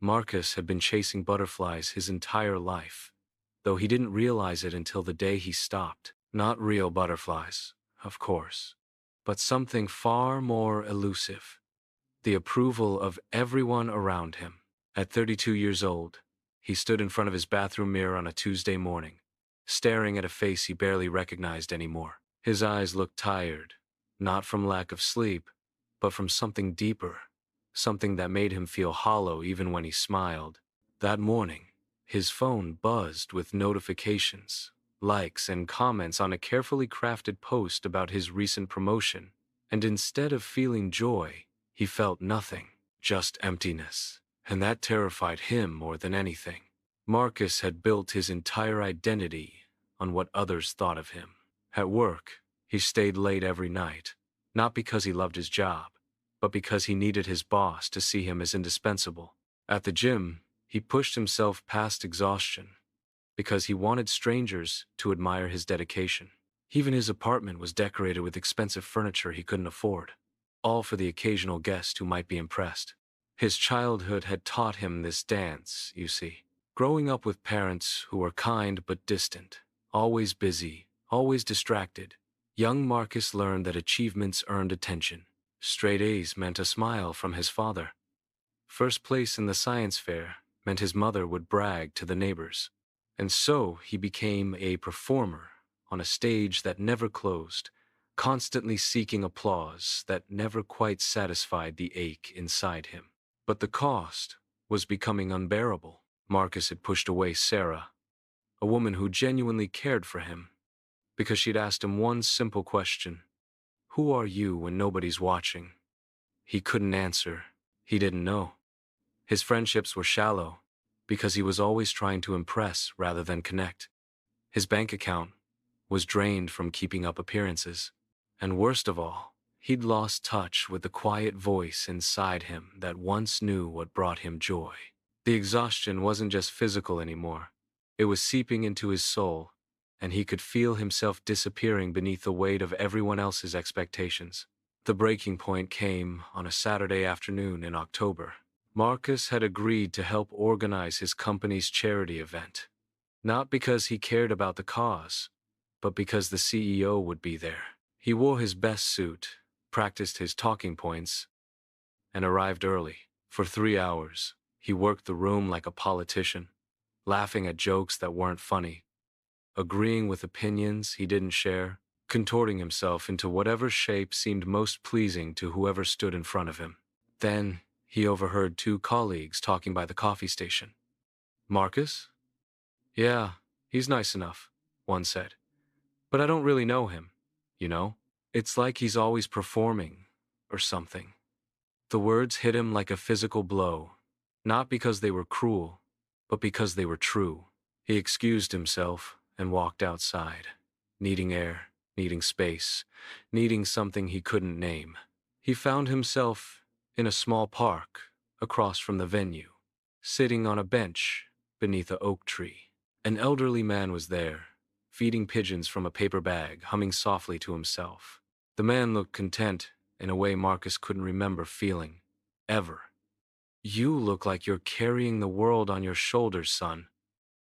Marcus had been chasing butterflies his entire life, though he didn't realize it until the day he stopped. Not real butterflies, of course, but something far more elusive: the approval of everyone around him. At 32 years old, he stood in front of his bathroom mirror on a Tuesday morning, staring at a face he barely recognized anymore. His eyes looked tired, not from lack of sleep, but from something deeper, something that made him feel hollow even when he smiled. That morning, his phone buzzed with notifications, likes, and comments on a carefully crafted post about his recent promotion, and instead of feeling joy, he felt nothing, just emptiness, and that terrified him more than anything. Marcus had built his entire identity on what others thought of him. At work, he stayed late every night, not because he loved his job, but because he needed his boss to see him as indispensable. At the gym, he pushed himself past exhaustion, because he wanted strangers to admire his dedication. Even his apartment was decorated with expensive furniture he couldn't afford, all for the occasional guest who might be impressed. His childhood had taught him this dance, you see. Growing up with parents who were kind but distant, always busy, always distracted, young Marcus learned that achievements earned attention. Straight A's meant a smile from his father. First place in the science fair meant his mother would brag to the neighbors. And so he became a performer on a stage that never closed, constantly seeking applause that never quite satisfied the ache inside him. But the cost was becoming unbearable. Marcus had pushed away Sarah, a woman who genuinely cared for him, because she'd asked him one simple question: "Who are you when nobody's watching?" He couldn't answer. He didn't know. His friendships were shallow, because he was always trying to impress rather than connect. His bank account was drained from keeping up appearances. And worst of all, he'd lost touch with the quiet voice inside him that once knew what brought him joy. The exhaustion wasn't just physical anymore. It was seeping into his soul, and he could feel himself disappearing beneath the weight of everyone else's expectations. The breaking point came on a Saturday afternoon in October. Marcus had agreed to help organize his company's charity event, not because he cared about the cause, but because the CEO would be there. He wore his best suit, practiced his talking points, and arrived early. For 3 hours, he worked the room like a politician, laughing at jokes that weren't funny, agreeing with opinions he didn't share, contorting himself into whatever shape seemed most pleasing to whoever stood in front of him. Then, he overheard two colleagues talking by the coffee station. "Marcus? Yeah, he's nice enough," one said. "But I don't really know him, you know? It's like he's always performing, or something." The words hit him like a physical blow, not because they were cruel, but because they were true. He excused himself and walked outside, needing air, needing space, needing something he couldn't name. He found himself in a small park across from the venue, sitting on a bench beneath an oak tree. An elderly man was there, feeding pigeons from a paper bag, humming softly to himself. The man looked content in a way Marcus couldn't remember feeling, ever. "You look like you're carrying the world on your shoulders, son,"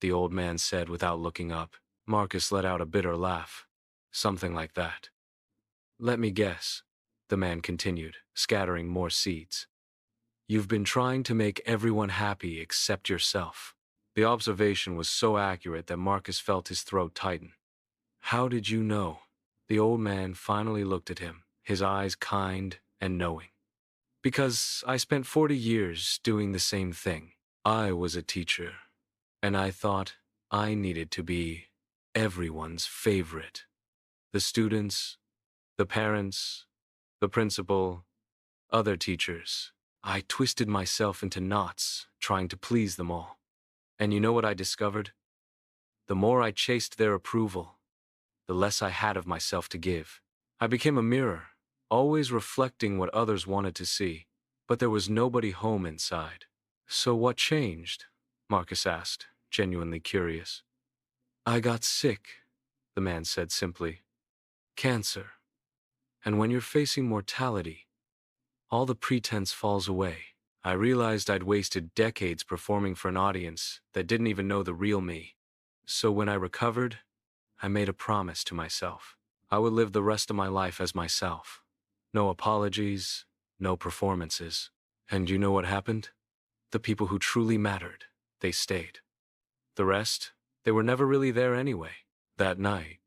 the old man said without looking up. Marcus let out a bitter laugh. "Something like that." "Let me guess," the man continued, scattering more seeds. "You've been trying to make everyone happy except yourself." The observation was so accurate that Marcus felt his throat tighten. "How did you know?" The old man finally looked at him, his eyes kind and knowing. "Because I spent 40 years doing the same thing. I was a teacher, and I thought I needed to be everyone's favorite. The students, the parents, the principal, other teachers. I twisted myself into knots, trying to please them all. And you know what I discovered? The more I chased their approval, the less I had of myself to give. I became a mirror, always reflecting what others wanted to see, but there was nobody home inside." "So what changed?" Marcus asked, genuinely curious. "I got sick," the man said simply. "Cancer. And when you're facing mortality, all the pretense falls away. I realized I'd wasted decades performing for an audience that didn't even know the real me. So when I recovered, I made a promise to myself. I would live the rest of my life as myself. No apologies, no performances. And you know what happened? The people who truly mattered, they stayed. The rest, they were never really there anyway. That night,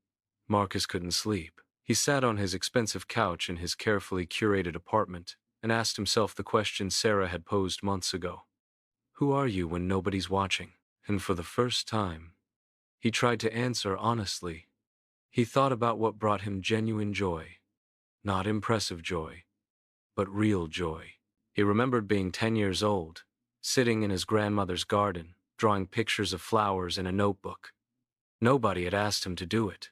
Marcus couldn't sleep. He sat on his expensive couch in his carefully curated apartment and asked himself the question Sarah had posed months ago. Who are you when nobody's watching? And for the first time, he tried to answer honestly. He thought about what brought him genuine joy. Not impressive joy, but real joy. He remembered being 10 years old, sitting in his grandmother's garden, drawing pictures of flowers in a notebook. Nobody had asked him to do it.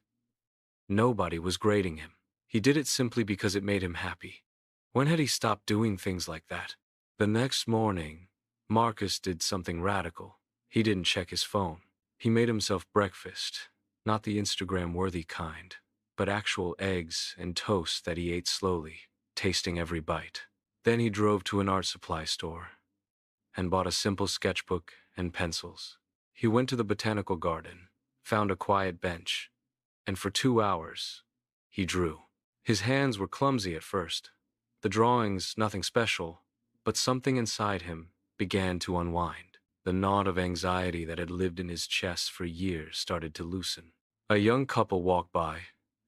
Nobody was grading him. He did it simply because it made him happy. When had he stopped doing things like that? The next morning, Marcus did something radical. He didn't check his phone. He made himself breakfast, not the Instagram-worthy kind, but actual eggs and toast that he ate slowly, tasting every bite. Then he drove to an art supply store and bought a simple sketchbook and pencils. He went to the botanical garden, found a quiet bench, and for 2 hours, he drew. His hands were clumsy at first. The drawings, nothing special, but something inside him began to unwind. The knot of anxiety that had lived in his chest for years started to loosen. A young couple walked by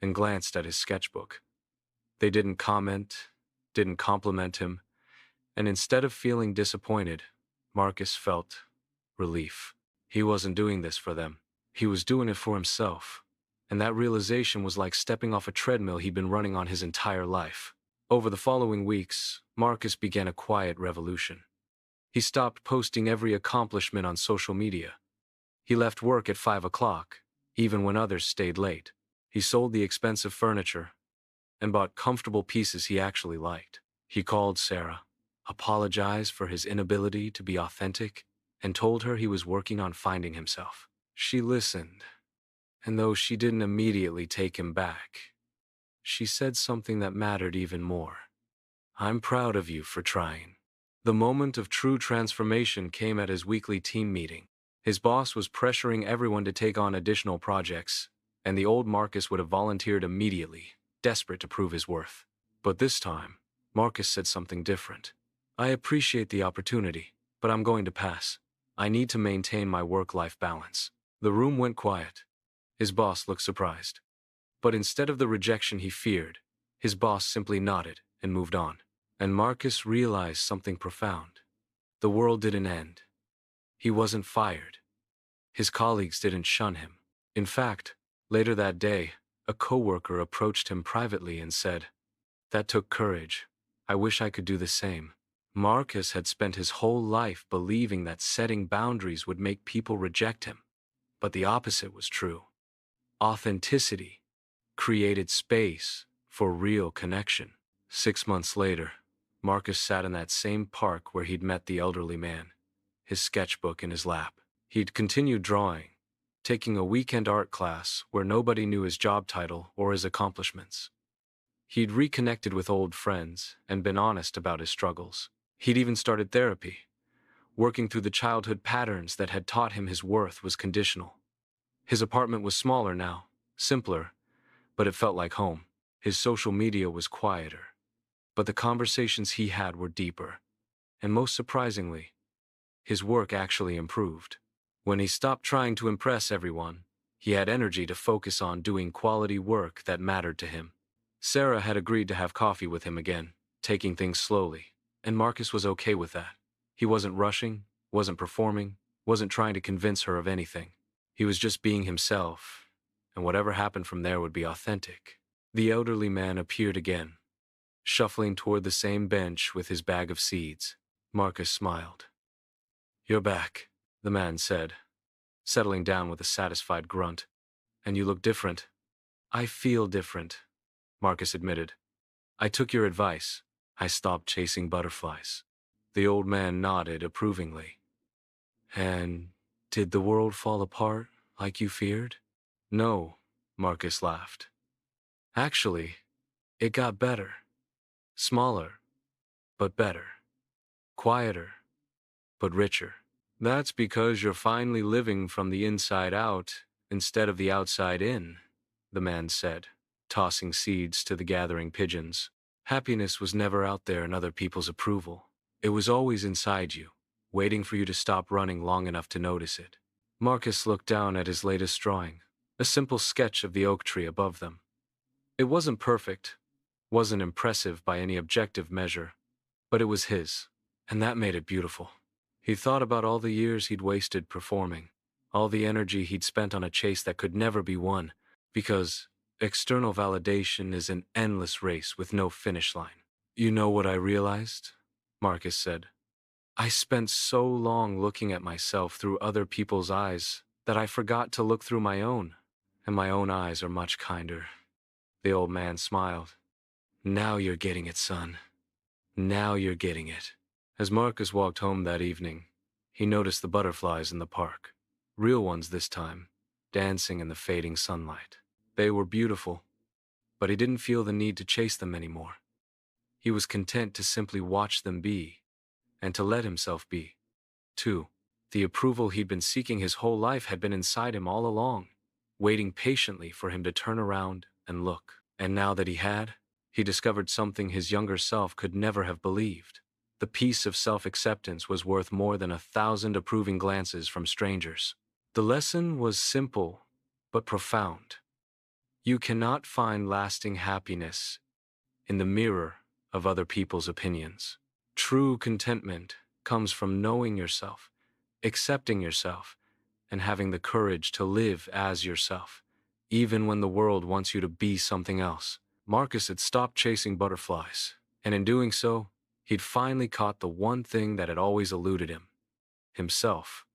and glanced at his sketchbook. They didn't comment, didn't compliment him, and instead of feeling disappointed, Marcus felt relief. He wasn't doing this for them. He was doing it for himself. And that realization was like stepping off a treadmill he'd been running on his entire life. Over the following weeks, Marcus began a quiet revolution. He stopped posting every accomplishment on social media. He left work at 5 o'clock, even when others stayed late. He sold the expensive furniture and bought comfortable pieces he actually liked. He called Sarah, apologized for his inability to be authentic, and told her he was working on finding himself. She listened, and though she didn't immediately take him back, she said something that mattered even more. I'm proud of you for trying. The moment of true transformation came at his weekly team meeting. His boss was pressuring everyone to take on additional projects, and the old Marcus would have volunteered immediately, desperate to prove his worth. But this time, Marcus said something different. I appreciate the opportunity, but I'm going to pass. I need to maintain my work-life balance. The room went quiet. His boss looked surprised. But instead of the rejection he feared, his boss simply nodded and moved on. And Marcus realized something profound. The world didn't end. He wasn't fired. His colleagues didn't shun him. In fact, later that day, a coworker approached him privately and said, "That took courage. I wish I could do the same." Marcus had spent his whole life believing that setting boundaries would make people reject him. But the opposite was true. Authenticity created space for real connection. 6 months later, Marcus sat in that same park where he'd met the elderly man, his sketchbook in his lap. He'd continued drawing, taking a weekend art class where nobody knew his job title or his accomplishments. He'd reconnected with old friends and been honest about his struggles. He'd even started therapy, working through the childhood patterns that had taught him his worth was conditional. His apartment was smaller now, simpler, but it felt like home. His social media was quieter, but the conversations he had were deeper. And most surprisingly, his work actually improved. When he stopped trying to impress everyone, he had energy to focus on doing quality work that mattered to him. Sarah had agreed to have coffee with him again, taking things slowly, and Marcus was okay with that. He wasn't rushing, wasn't performing, wasn't trying to convince her of anything. He was just being himself, and whatever happened from there would be authentic. The elderly man appeared again, shuffling toward the same bench with his bag of seeds. Marcus smiled. "You're back," the man said, settling down with a satisfied grunt. "And you look different." "I feel different," Marcus admitted. "I took your advice. I stopped chasing butterflies." The old man nodded approvingly. "And did the world fall apart like you feared?" "No," Marcus laughed. "Actually, it got better. Smaller, but better. quieter, but richer. That's because you're finally living from the inside out instead of the outside in, the man said, tossing seeds to the gathering pigeons. Happiness was never out there in other people's approval. It was always inside you, waiting for you to stop running long enough to notice it. Marcus looked down at his latest drawing, a simple sketch of the oak tree above them. It wasn't perfect, wasn't impressive by any objective measure, but it was his, and that made it beautiful. He thought about all the years he'd wasted performing, all the energy he'd spent on a chase that could never be won, because external validation is an endless race with no finish line. You know what I realized? Marcus said. I spent so long looking at myself through other people's eyes that I forgot to look through my own, and my own eyes are much kinder. The old man smiled. Now you're getting it, son. Now you're getting it. As Marcus walked home that evening, he noticed the butterflies in the park. Real ones this time, dancing in the fading sunlight. They were beautiful, but he didn't feel the need to chase them anymore. He was content to simply watch them be, and to let himself be, too. The approval he'd been seeking his whole life had been inside him all along, waiting patiently for him to turn around and look. And now that he had, he discovered something his younger self could never have believed. The peace of self-acceptance was worth more than 1,000 approving glances from strangers. The lesson was simple, but profound. You cannot find lasting happiness in the mirror of other people's opinions. True contentment comes from knowing yourself, accepting yourself, and having the courage to live as yourself, even when the world wants you to be something else. Marcus had stopped chasing butterflies, and in doing so, he'd finally caught the one thing that had always eluded him: himself.